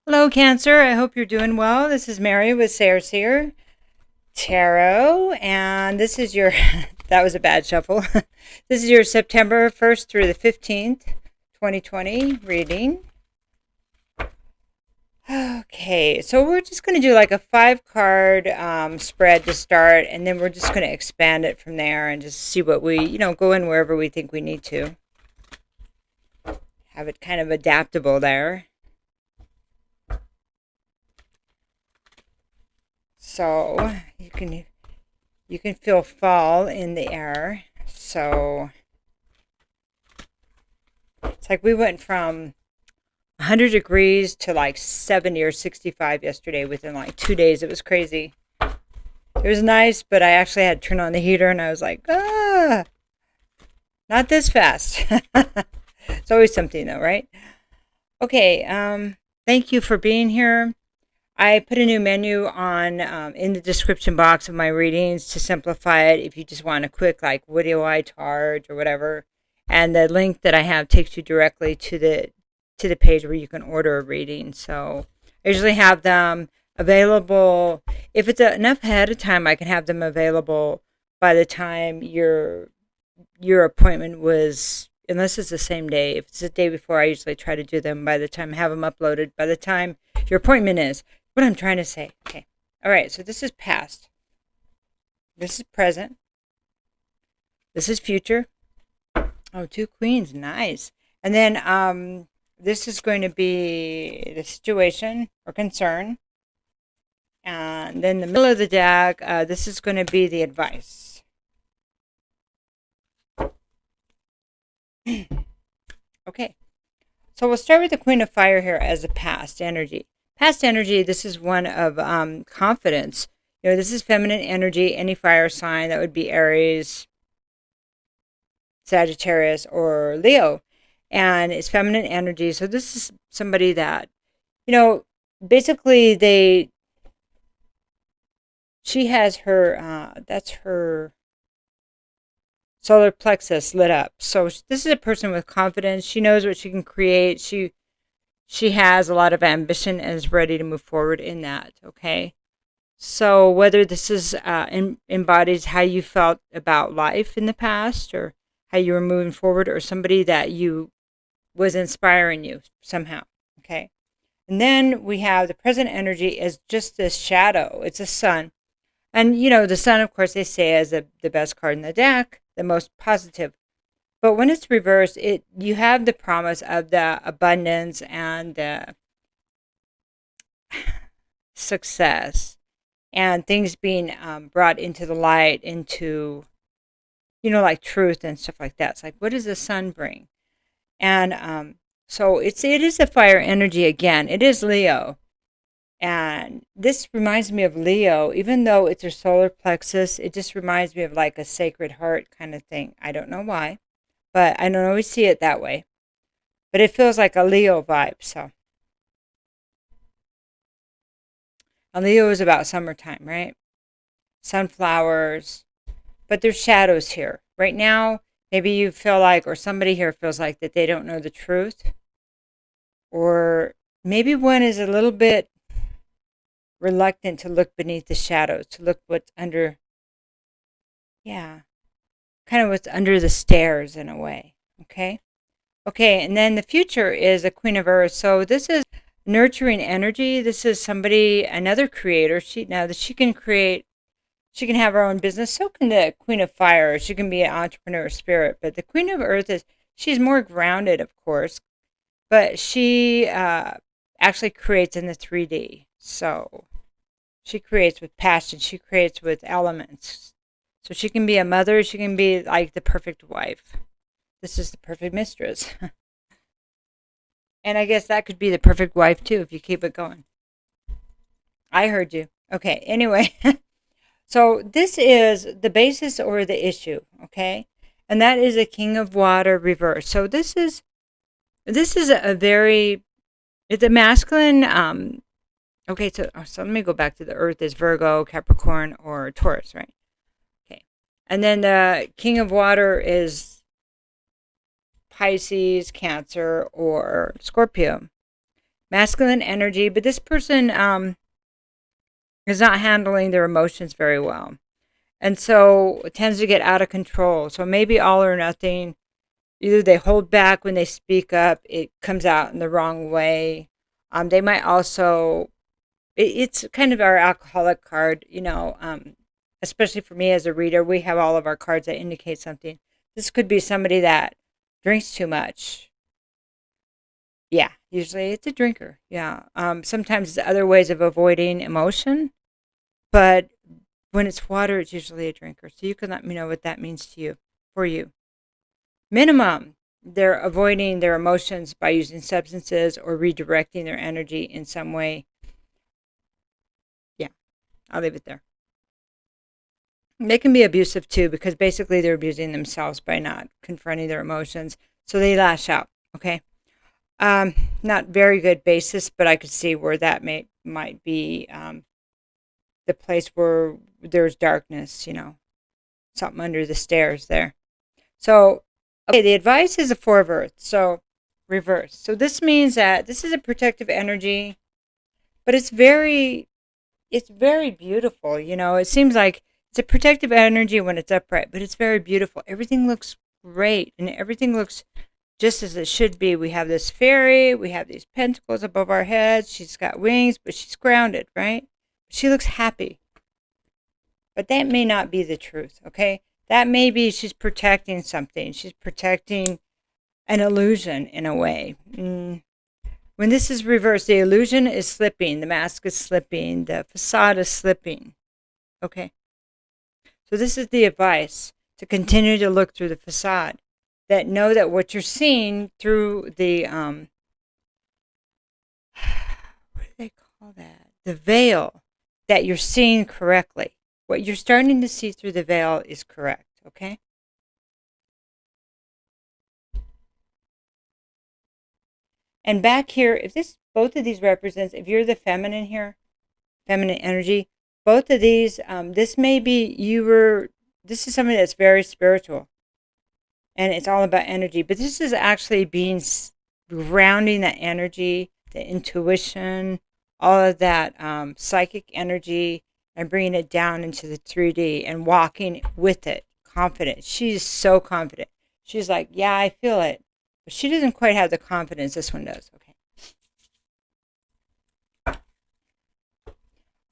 Hello, Cancer. I hope you're doing well. This is Mary with Sayre Tarot, and this is your, that was a bad shuffle. This is your September 1st through the 15th, 2020 reading. Okay, so we're just going to do like a 5-card spread to start, and then we're just going to expand it from there and just see what we, go in wherever we think we need to. Have it kind of adaptable there. So you can feel fall in the air. So it's like we went from 100 degrees to like 70 or 65 yesterday within like 2 days. It was crazy. It was nice, but I actually had to turn on the heater and I was like, not this fast. It's always something though, right? Okay, thank you for being here. I put a new menu on in the description box of my readings to simplify it if you just want a quick, like, what do I charge or whatever. And the link that I have takes you directly to the page where you can order a reading. So I usually have them available. If it's enough ahead of time, I can have them available by the time your appointment was, unless it's the same day. If it's the day before, I usually try to do them by the time, have them uploaded by the time your appointment is. What I'm trying to say. Okay. All right. So this is past. This is present. This is future. Oh, 2 queens. Nice. And then this is going to be the situation or concern. And then the middle of the deck, this is going to be the advice. Okay. So we'll start with the Queen of Fire here as a past energy. Past energy, this is one of confidence. This is feminine energy, any fire sign. That would be Aries, Sagittarius, or Leo. And it's feminine energy. So this is somebody that, basically she has her, that's her solar plexus lit up. So this is a person with confidence. She knows what she can create. She has a lot of ambition and is ready to move forward in that, okay? So whether this is embodies how you felt about life in the past or how you were moving forward, or somebody that you was inspiring you somehow, okay? And then we have the present energy as just this shadow. It's a sun. And, the sun, of course, they say is the best card in the deck, the most positive. But when it's reversed, you have the promise of the abundance and the success and things being brought into the light, into, like truth and stuff like that. It's like, what does the sun bring? And so it is a fire energy again. It is Leo. And this reminds me of Leo, even though it's a solar plexus, it just reminds me of like a sacred heart kind of thing. I don't know why. But I don't always see it that way. But it feels like a Leo vibe. So, and Leo is about summertime, right? Sunflowers. But there's shadows here. Right now, maybe you feel like, or somebody here feels like that they don't know the truth. Or maybe one is a little bit reluctant to look beneath the shadows, to look what's under. Yeah. Kind of what's under the stairs in a way. Okay. And then the future is a Queen of Earth. So this is nurturing energy. This is somebody, another creator. She can create, she can have her own business. So can the Queen of Fire. She can be an entrepreneur spirit. But the Queen of Earth she's more grounded, of course, but she actually creates in the 3D. So she creates with passion. She creates with elements. So she can be a mother. She can be like the perfect wife. This is the perfect mistress. And I guess that could be the perfect wife too if you keep it going. I heard you. Okay, anyway. So this is the basis or the issue, okay? And that is a King of Water reverse. So this is a very, it's a masculine, okay, so let me go back to the Earth is Virgo, Capricorn, or Taurus, right? And then the King of Water is Pisces, Cancer, or Scorpio. masculine energy, but this person is not handling their emotions very well. And so it tends to get out of control. So maybe all or nothing. Either they hold back when they speak up, it comes out in the wrong way. They might also, it's kind of our alcoholic card, especially for me as a reader, we have all of our cards that indicate something. This could be somebody that drinks too much. Yeah, usually it's a drinker. Yeah. Sometimes it's other ways of avoiding emotion, but when it's water, it's usually a drinker. So you can let me know what that means to you, for you. Minimum, they're avoiding their emotions by using substances or redirecting their energy in some way. Yeah, I'll leave it there. They can be abusive too, because basically they're abusing themselves by not confronting their emotions. So they lash out. Okay. Not very good basis, but I could see where that might be the place where there's darkness, something under the stairs there. So, okay, the advice is a 4 of Earth, so reverse. So this means that this is a protective energy, but it's very beautiful. It seems like it's a protective energy when it's upright, but it's very beautiful. Everything looks great, and everything looks just as it should be. We have this fairy, we have these pentacles above our heads. She's got wings, but she's grounded, right? She looks happy. But that may not be the truth, okay? That may be she's protecting something. She's protecting an illusion in a way. When this is reversed, the illusion is slipping. The mask is slipping. The facade is slipping. Okay? So this is the advice, to continue to look through the facade. That know that what you're seeing through the, what do they call that? The veil, that you're seeing correctly. What you're starting to see through the veil is correct, okay? And back here, both of these represents, if you're the feminine here, feminine energy, both of these, this may be, this is something that's very spiritual. And it's all about energy. But this is actually grounding that energy, the intuition, all of that psychic energy, and bringing it down into the 3D and walking with it, confident. She's so confident. She's like, yeah, I feel it. But she doesn't quite have the confidence this one does.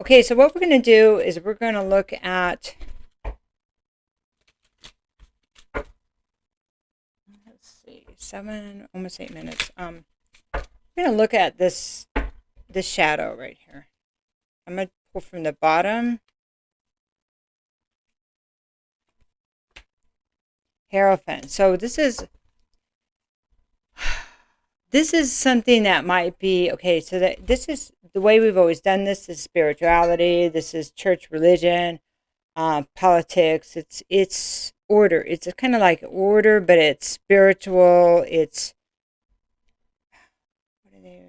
Okay, so what we're going to do is we're going to look at, let's see, 7, almost 8 minutes. I'm going to look at this shadow right here. I'm going to pull from the bottom. Hierophant. So this is something that might be, okay, so that this is the way we've always done this, is spirituality, this is church religion, politics, it's order. It's kind of like order, but it's spiritual, it's, what are they?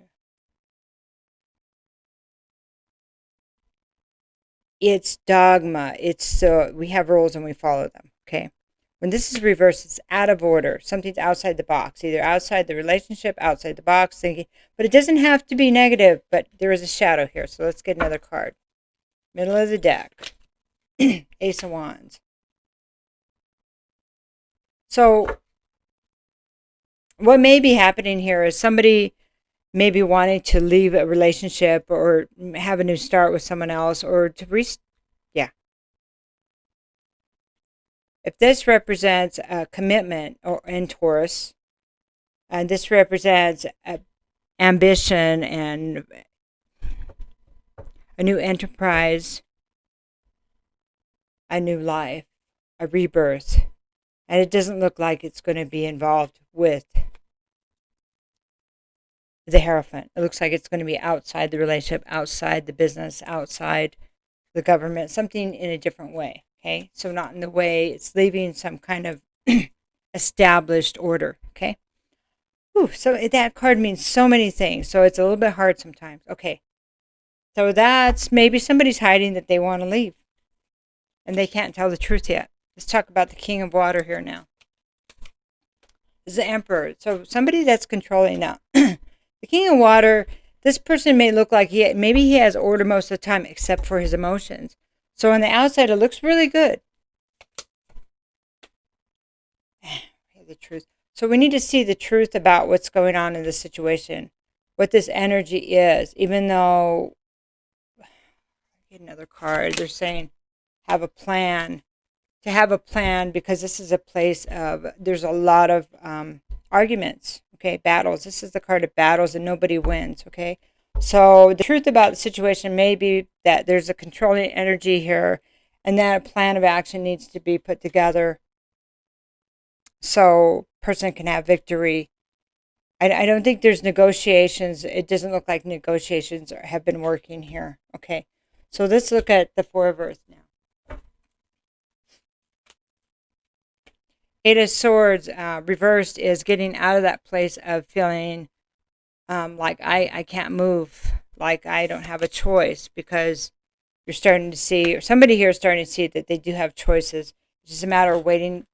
It's dogma. It's we have rules and we follow them. Okay. When this is reversed, it's out of order. Something's outside the box, either outside the relationship, outside the box, thinking. But it doesn't have to be negative. But there is a shadow here, so let's get another card. Middle of the deck, Ace of Wands. So, what may be happening here is somebody maybe wanting to leave a relationship or have a new start with someone else, or to if this represents a commitment in Taurus, and this represents ambition and a new enterprise, a new life, a rebirth, and it doesn't look like it's going to be involved with the Hierophant. It looks like it's going to be outside the relationship, outside the business, outside the government, something in a different way. Okay, so not in the way, it's leaving some kind of established order. Okay. Ooh, so that card means so many things. So it's a little bit hard sometimes. Okay. So that's maybe somebody's hiding that they want to leave. And they can't tell the truth yet. Let's talk about the King of Water here now. This is the Emperor. So somebody that's controlling now. The King of Water, this person may look like maybe he has order most of the time, except for his emotions. So on the outside, it looks really good. The truth. So we need to see the truth about what's going on in this situation, what this energy is, even though, get another card, they're saying have a plan. To have a plan, because this is a place of, there's a lot of arguments, okay, battles. This is the card of battles and nobody wins, okay? So the truth about the situation may be that there's a controlling energy here and that a plan of action needs to be put together so person can have victory. I don't think there's negotiations. It doesn't look like negotiations have been working here, okay? So let's look at the Four of Earth now. Eight of Swords reversed is getting out of that place of feeling like I can't move, like I don't have a choice, because you're starting to see, or somebody here is starting to see that they do have choices. It's just a matter of waiting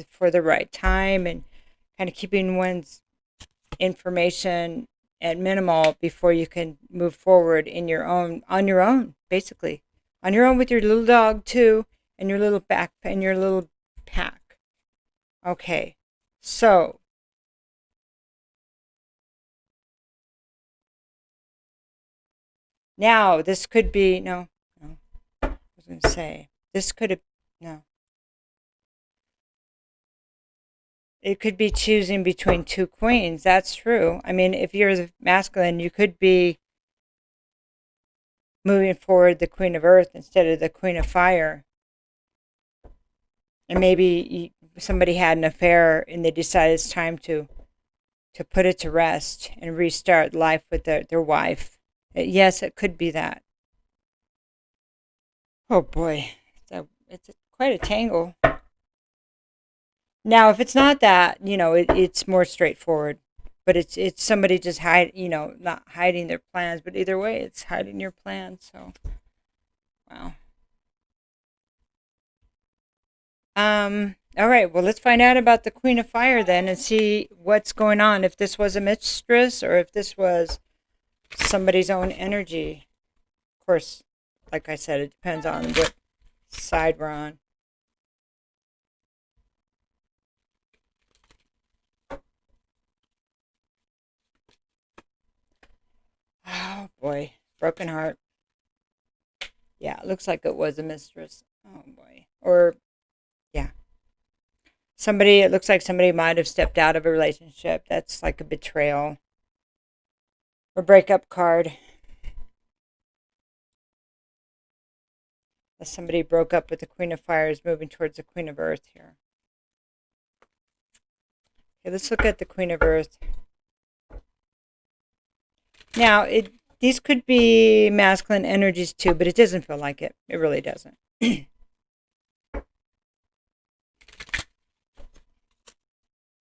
for the right time and kind of keeping one's information at minimal before you can move forward on your own, basically. On your own with your little dog too, and your little pack. Okay, so now this could be, no, I was going to say, this could have, no. It could be choosing between two queens. That's true. I mean, if you're the masculine, you could be moving forward the Queen of Earth instead of the Queen of Fire. And maybe somebody had an affair and they decided it's time to put it to rest and restart life with their wife. Yes, it could be that. Oh boy, it's quite a tangle. Now, if it's not that, it's more straightforward. But it's somebody just not hiding their plans. But either way, it's hiding your plans. So, wow. All right, well, let's find out about the Queen of Fire then and see what's going on. If this was a mistress or if this was somebody's own energy. Of course, like I said, it depends on what side we're on. Oh, boy. Broken heart. Yeah, it looks like it was a mistress. Oh, boy. Or, yeah. It looks like somebody might have stepped out of a relationship. That's like a betrayal. Or breakup card. As somebody broke up with the Queen of Fire is moving towards the Queen of Earth here. Okay, let's look at the Queen of Earth. Now, these could be masculine energies too, but it doesn't feel like it. It really doesn't. And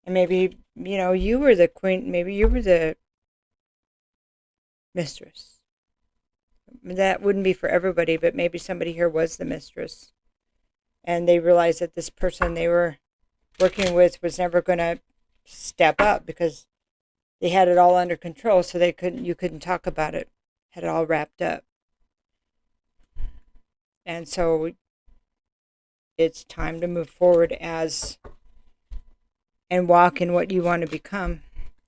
maybe, you were the queen. Maybe you were the mistress. That wouldn't be for everybody, but maybe somebody here was the mistress. And they realized that this person they were working with was never going to step up because they had it all under control, so you couldn't talk about it. Had it all wrapped up. And so it's time to move forward and walk in what you want to become.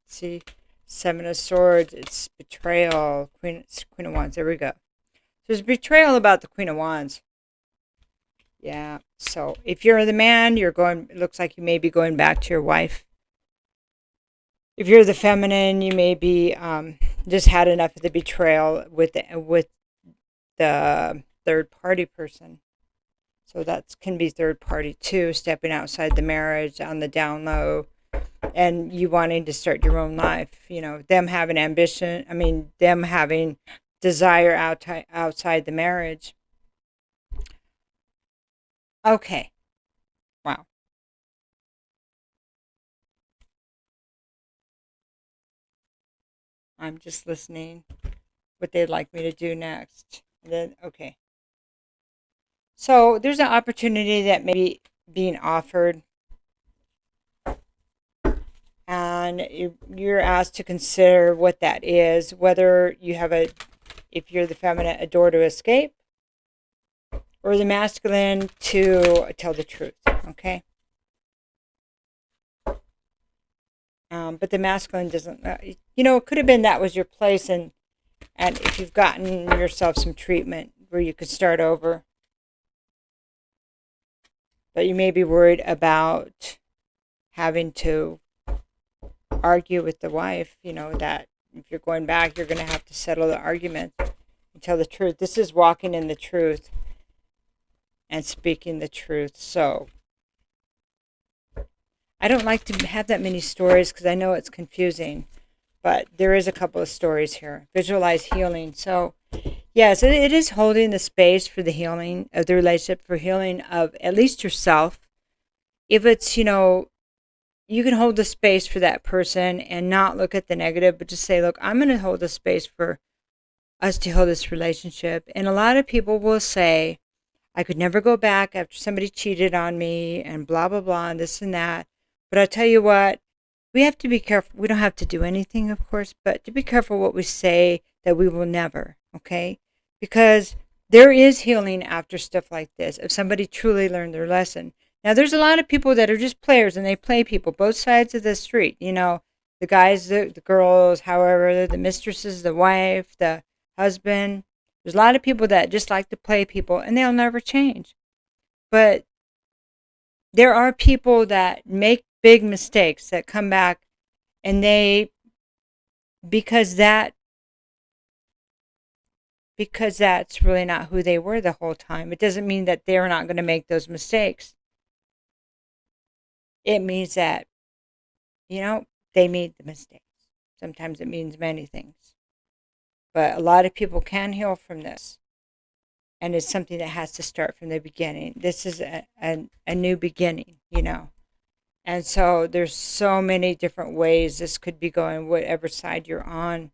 See, Seven of Swords, it's betrayal. Queen of Wands, there we go. So there's betrayal about the Queen of Wands. Yeah, so if you're the man, it looks like you may be going back to your wife. If you're the feminine, you may be just had enough of the betrayal with the third party person. So that can be third party too, stepping outside the marriage on the down low, and you wanting to start your own life. Them having ambition. Them having desire outside the marriage. Okay. Wow. I'm just listening what they'd like me to do next. And then, okay. So there's an opportunity that may be being offered. on, you're asked to consider what that is, whether you have if you're the feminine, a door to escape, or the masculine to tell the truth, okay? But the masculine doesn't, it could have been that was your place, and if you've gotten yourself some treatment where you could start over, but you may be worried about having to argue with the wife, that if you're going back, you're going to have to settle the argument and tell the truth. This is walking in the truth and speaking the truth. So I don't like to have that many stories because I know it's confusing, but there is a couple of stories here. Visualize healing. So yes, it is holding the space for the healing of the relationship, for healing of at least yourself. If it's, you can hold the space for that person and not look at the negative, but just say, look, I'm going to hold the space for us to heal this relationship. And a lot of people will say, I could never go back after somebody cheated on me and blah, blah, blah, and this and that. But I'll tell you what, we have to be careful. We don't have to do anything, of course, but to be careful what we say that we will never, okay? Because there is healing after stuff like this, if somebody truly learned their lesson. Now, there's a lot of people that are just players, and they play people, both sides of the street. The guys, the girls, however, the mistresses, the wife, the husband. There's a lot of people that just like to play people, and they'll never change. But there are people that make big mistakes that come back, and because that's really not who they were the whole time. It doesn't mean that they're not going to make those mistakes. It means that, they made the mistakes. Sometimes it means many things. But a lot of people can heal from this. And it's something that has to start from the beginning. This is a new beginning, And so there's so many different ways this could be going, whatever side you're on.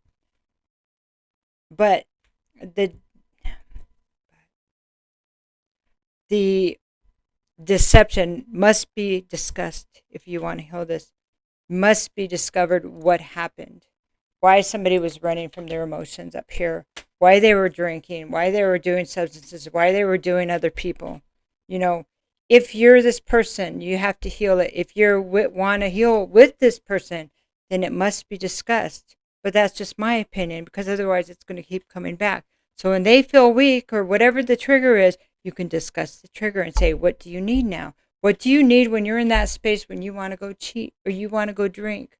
But the deception must be discussed if you want to heal this. Must be discovered what happened. Why somebody was running from their emotions up here. Why they were drinking. Why they were doing substances. Why they were doing other people. If you're this person, you have to heal it. If you want to heal with this person, then it must be discussed. But that's just my opinion, because otherwise it's going to keep coming back. So when they feel weak or whatever the trigger is, you can discuss the trigger and say, what do you need now? What do you need when you're in that space when you want to go cheat or you want to go drink?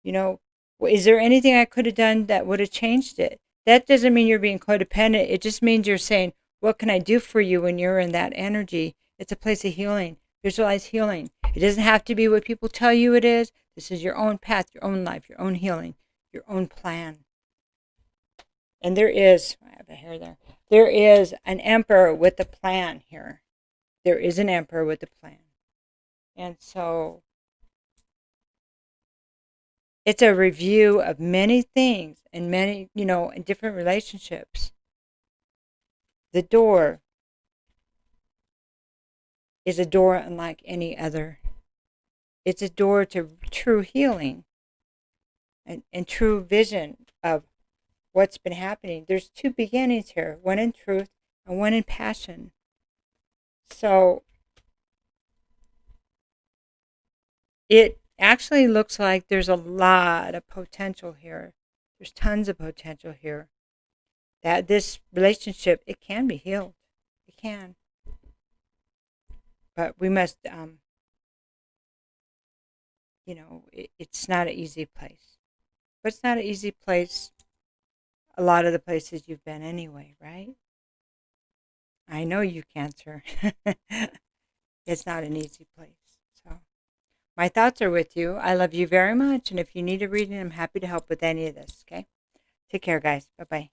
Is there anything I could have done that would have changed it? That doesn't mean you're being codependent. It just means you're saying, what can I do for you when you're in that energy? It's a place of healing. Visualize healing. It doesn't have to be what people tell you it is. This is your own path, your own life, your own healing, your own plan. And I have a hair there. There is an emperor with a plan here. There is an emperor with a plan. And so it's a review of many things and many, in different relationships. The door is a door unlike any other. It's a door to true healing and true vision of what's been happening. There's two beginnings here, one in truth and one in passion. So it actually looks like there's a lot of potential here. There's tons of potential here. That this relationship, it can be healed. It can. But we must, it's not an easy place. But it's not an easy place a lot of the places you've been anyway, right? I know you, Cancer. It's not an easy place. So my thoughts are with you. I love you very much. And if you need a reading, I'm happy to help with any of this, okay? Take care, guys. Bye-bye.